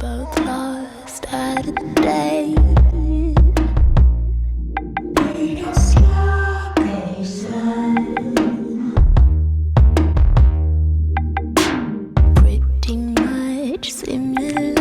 both lost at a day. Pretty much similar.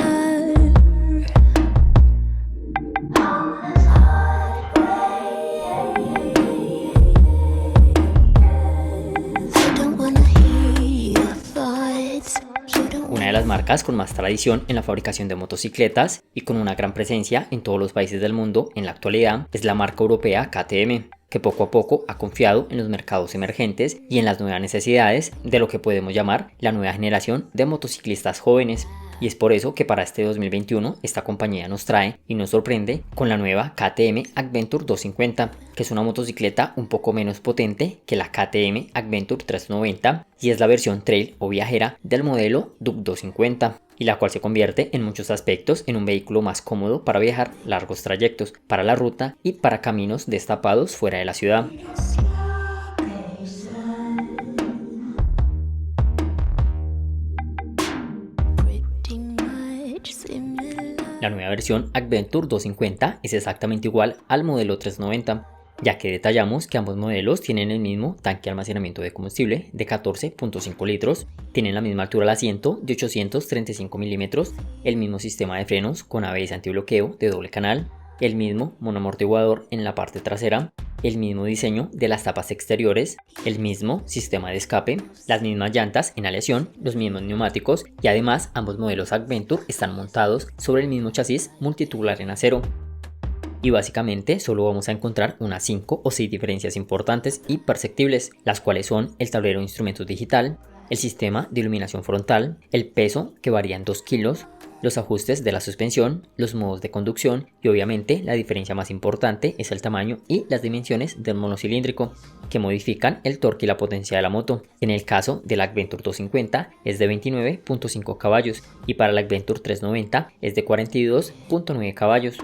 Una de las marcas con más tradición en la fabricación de motocicletas y con una gran presencia en todos los países del mundo en la actualidad es la marca europea KTM, que poco a poco ha confiado en los mercados emergentes y en las nuevas necesidades de lo que podemos llamar la nueva generación de motociclistas jóvenes. Y es por eso que para este 2021 esta compañía nos trae y nos sorprende con la nueva KTM Adventure 250, que es una motocicleta un poco menos potente que la KTM Adventure 390 y es la versión trail o viajera del modelo Duke 250, y la cual se convierte en muchos aspectos en un vehículo más cómodo para viajar largos trayectos, para la ruta y para caminos destapados fuera de la ciudad. La nueva versión Adventure 250 es exactamente igual al modelo 390, ya que detallamos que ambos modelos tienen el mismo tanque de almacenamiento de combustible de 14.5 litros, tienen la misma altura del asiento de 835 milímetros, el mismo sistema de frenos con ABS antibloqueo de doble canal, el mismo monoamortiguador en la parte trasera, el mismo diseño de las tapas exteriores, el mismo sistema de escape, las mismas llantas en aleación, los mismos neumáticos y además ambos modelos Adventure están montados sobre el mismo chasis multitubular en acero. Y básicamente solo vamos a encontrar unas 5 o 6 diferencias importantes y perceptibles, las cuales son el tablero de instrumentos digital, el sistema de iluminación frontal, el peso que varía en 2 kilos, los ajustes de la suspensión, los modos de conducción y obviamente la diferencia más importante es el tamaño y las dimensiones del monocilíndrico, que modifican el torque y la potencia de la moto. En el caso del Adventure 250 es de 29.5 caballos y para el Adventure 390 es de 42.9 caballos.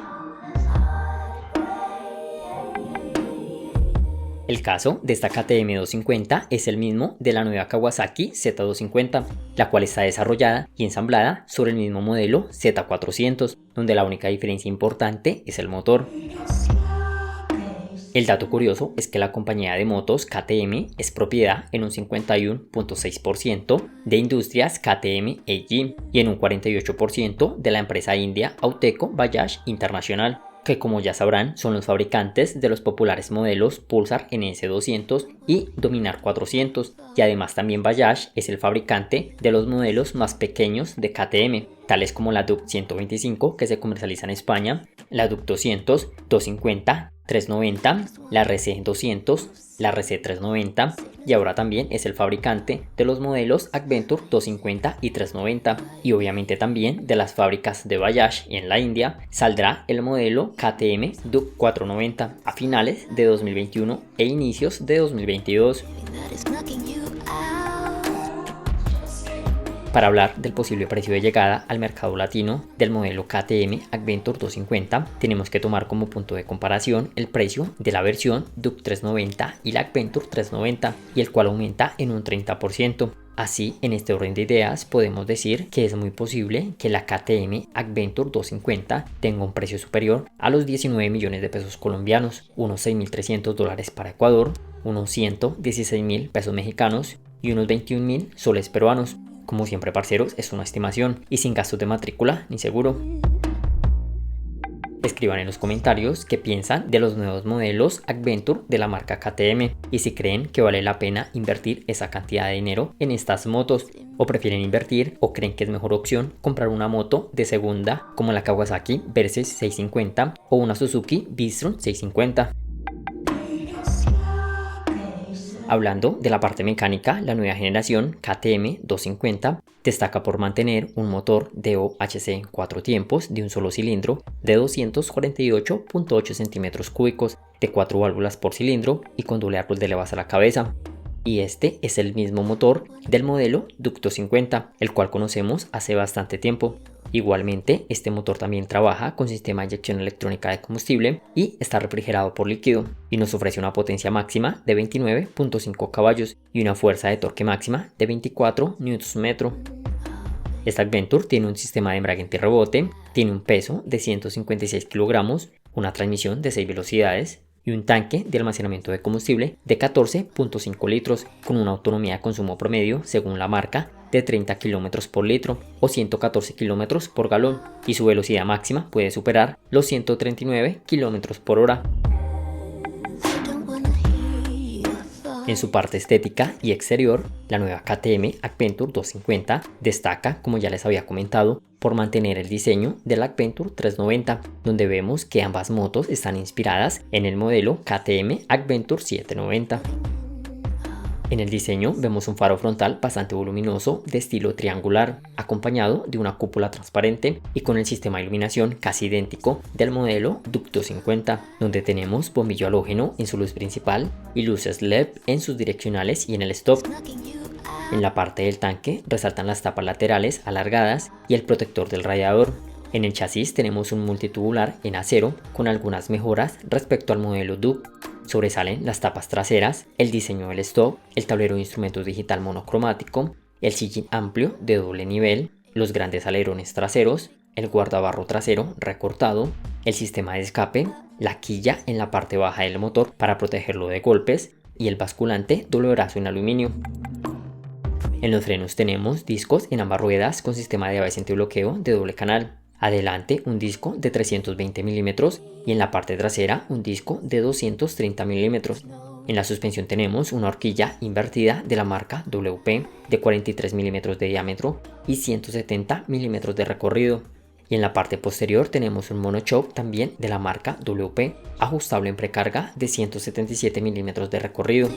El caso de esta KTM 250 es el mismo de la nueva Kawasaki Z250, la cual está desarrollada y ensamblada sobre el mismo modelo Z400, donde la única diferencia importante es el motor. El dato curioso es que la compañía de motos KTM es propiedad en un 51.6% de Industrias KTM AG y en un 48% de la empresa india Auteco Bajaj International, que como ya sabrán son los fabricantes de los populares modelos Pulsar NS200 y Dominar 400, y además también Bajaj es el fabricante de los modelos más pequeños de KTM, tales como la Duke 125 que se comercializa en España, la Duke 200, 250, 390, la RC 200, la RC 390 y ahora también es el fabricante de los modelos Adventure 250 y 390, y obviamente también de las fábricas de Bajaj y en la India saldrá el modelo KTM Duke 490 a finales de 2021 e inicios de 2022. Para hablar del posible precio de llegada al mercado latino del modelo KTM Adventure 250, tenemos que tomar como punto de comparación el precio de la versión Duke 390 y la Adventure 390, y el cual aumenta en un 30%. Así, en este orden de ideas, podemos decir que es muy posible que la KTM Adventure 250 tenga un precio superior a los 19 millones de pesos colombianos, unos 6.300 dólares para Ecuador, unos 116.000 pesos mexicanos y unos 21.000 soles peruanos. Como siempre, parceros, es una estimación y sin gastos de matrícula ni seguro. Escriban en los comentarios qué piensan de los nuevos modelos Adventure de la marca KTM y si creen que vale la pena invertir esa cantidad de dinero en estas motos, o prefieren invertir o creen que es mejor opción comprar una moto de segunda como la Kawasaki Versys 650 o una Suzuki V-Strom 650. Hablando de la parte mecánica, la nueva generación KTM 250 destaca por mantener un motor DOHC 4 tiempos de un solo cilindro de 248.8 centímetros cúbicos, de 4 válvulas por cilindro y con doble árbol de levas a la cabeza. Y este es el mismo motor del modelo Duke 250, el cual conocemos hace bastante tiempo. Igualmente, este motor también trabaja con sistema de inyección electrónica de combustible y está refrigerado por líquido, y nos ofrece una potencia máxima de 29.5 caballos y una fuerza de torque máxima de 24 Nm. Esta Adventure tiene un sistema de embrague antirrebote, tiene un peso de 156 kilogramos, una transmisión de 6 velocidades y un tanque de almacenamiento de combustible de 14.5 litros con una autonomía de consumo promedio, según la marca, de 30 km por litro o 114 km por galón, y su velocidad máxima puede superar los 139 km por hora. En su parte estética y exterior, la nueva KTM Adventure 250 destaca, como ya les había comentado, por mantener el diseño de la Adventure 390, donde vemos que ambas motos están inspiradas en el modelo KTM Adventure 790. En el diseño vemos un faro frontal bastante voluminoso de estilo triangular, acompañado de una cúpula transparente y con el sistema de iluminación casi idéntico del modelo Duke 250, donde tenemos bombillo halógeno en su luz principal y luces LED en sus direccionales y en el stop. En la parte del tanque resaltan las tapas laterales alargadas y el protector del radiador. En el chasis tenemos un multitubular en acero con algunas mejoras respecto al modelo Duke. Sobresalen las tapas traseras, el diseño del stop, el tablero de instrumentos digital monocromático, el sillín amplio de doble nivel, los grandes alerones traseros, el guardabarro trasero recortado, el sistema de escape, la quilla en la parte baja del motor para protegerlo de golpes y el basculante doble brazo en aluminio. En los frenos tenemos discos en ambas ruedas con sistema de ABS antibloqueo de doble canal. Adelante un disco de 320 mm y en la parte trasera un disco de 230 mm. En la suspensión tenemos una horquilla invertida de la marca WP de 43 mm de diámetro y 170 mm de recorrido. Y en la parte posterior tenemos un monoshock también de la marca WP, ajustable en precarga de 177 mm de recorrido.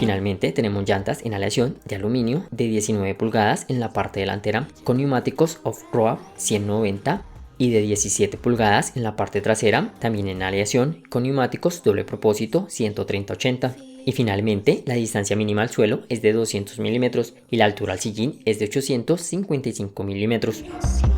Finalmente tenemos llantas en aleación de aluminio de 19 pulgadas en la parte delantera con neumáticos off-road 190 y de 17 pulgadas en la parte trasera, también en aleación con neumáticos doble propósito 130-80. Y finalmente la distancia mínima al suelo es de 200 mm y la altura al sillín es de 855 mm.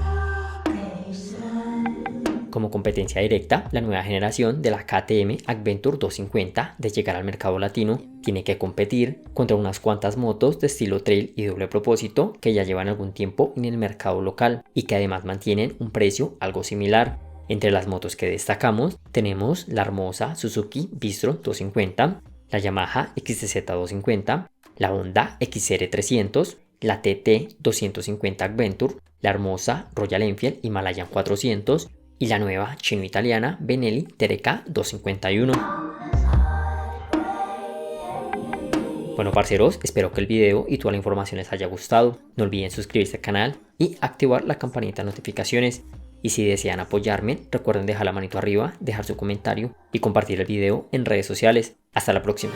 Como competencia directa, la nueva generación de la KTM Adventure 250 de llegar al mercado latino tiene que competir contra unas cuantas motos de estilo trail y doble propósito que ya llevan algún tiempo en el mercado local y que además mantienen un precio algo similar. Entre las motos que destacamos tenemos la hermosa Suzuki Bistro 250, la Yamaha XZ 250, la Honda XR 300, la TT 250 Adventure, la hermosa Royal Enfield Himalayan 400 y la nueva chino-italiana Benelli TRK 251. Bueno parceros, espero que el video y toda la información les haya gustado. No olviden suscribirse al canal y activar la campanita de notificaciones. Y si desean apoyarme, recuerden dejar la manito arriba, dejar su comentario y compartir el video en redes sociales. Hasta la próxima.